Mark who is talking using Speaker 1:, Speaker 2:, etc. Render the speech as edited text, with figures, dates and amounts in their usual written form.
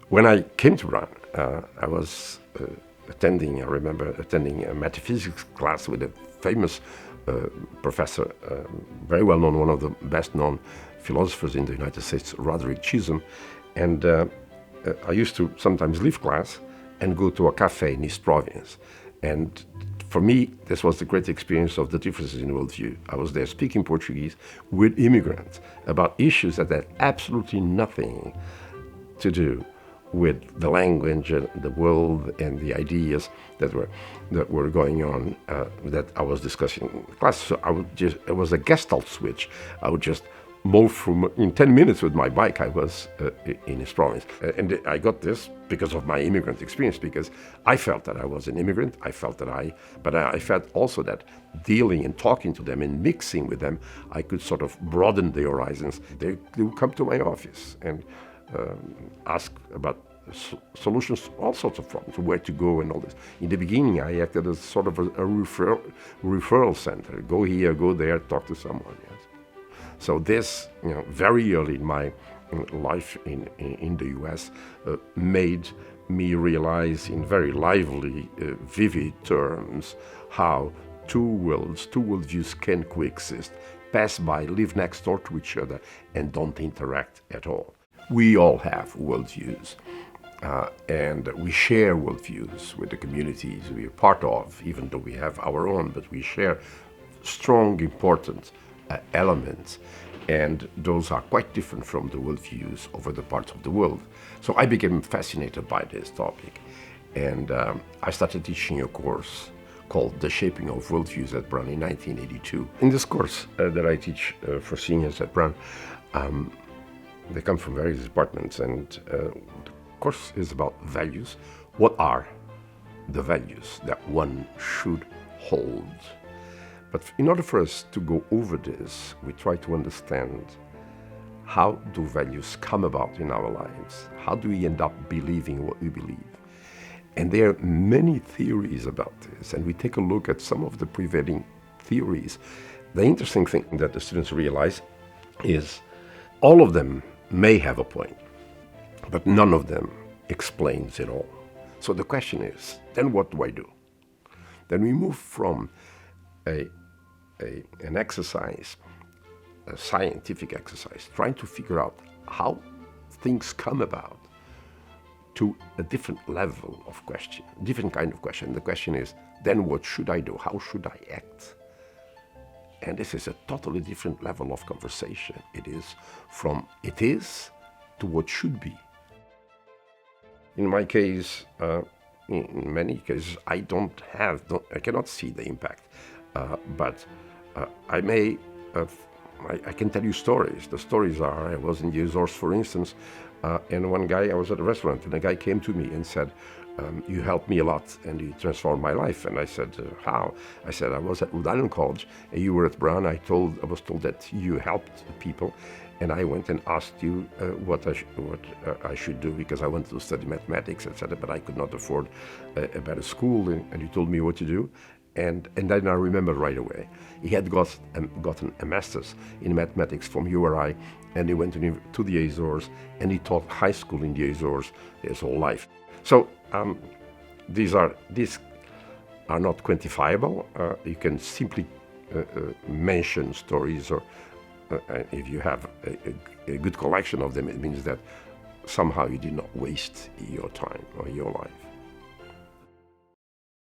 Speaker 1: When I came to Brown, I was I remember attending a metaphysics class with a famous professor, very well known, one of the best known philosophers in the United States, Roderick Chisholm. And I used to sometimes leave class and go to a cafe in East Providence. And for me, this was the great experience of the differences in worldview. I was there speaking Portuguese with immigrants about issues that had absolutely nothing to do with the language and the world and the ideas that were going on that I was discussing in class. So it was a Gestalt switch. I would just move in 10 minutes with my bike. I was in East Province. And I got this because of my immigrant experience, because I felt that I was an immigrant. But I felt also that dealing and talking to them and mixing with them, I could sort of broaden their horizons. They would come to my office and ask about solutions to all sorts of problems, where to go and all this. In the beginning, I acted as sort of a referral center. Go here, go there, talk to someone. Yes. So this, very early in my life in the U.S., made me realize in very lively, vivid terms how two worldviews can coexist, pass by, live next door to each other, and don't interact at all. We all have worldviews, and we share worldviews with the communities we are part of, even though we have our own, but we share strong, important elements, and those are quite different from the worldviews of other parts of the world. So I became fascinated by this topic, and I started teaching a course called The Shaping of Worldviews at Brown in 1982. In this course that I teach for seniors at Brown, they come from various departments, and the course is about values. What are the values that one should hold? But in order for us to go over this, we try to understand, how do values come about in our lives? How do we end up believing what we believe? And there are many theories about this, and we take a look at some of the prevailing theories. The interesting thing that the students realize is all of them may have a point, but none of them explains it all. So the question is, then what do I do? Then we move from an exercise, a scientific exercise, trying to figure out how things come about, to a different level of question, different kind of question. The question is, then what should I do? How should I act? And this is a totally different level of conversation. It is from it is to what should be. In my case, in many cases, I cannot see the impact. But I can tell you stories. The stories are, I was in the Azores, for instance, and I was at a restaurant, and a guy came to me and said, you helped me a lot, and you transformed my life. And I said, how? I said, I was at Rhode Island College, and you were at Brown. I was told that you helped people, and I went and asked you what I should do, because I wanted to study mathematics, etc., but I could not afford a better school, and you told me what to do. And then I remember right away, he had gotten a master's in mathematics from URI, and he went to the Azores, and he taught high school in the Azores his whole life. So these are not quantifiable. You can simply mention stories, or if you have a good collection of them, it means that somehow you did not waste your time or your life.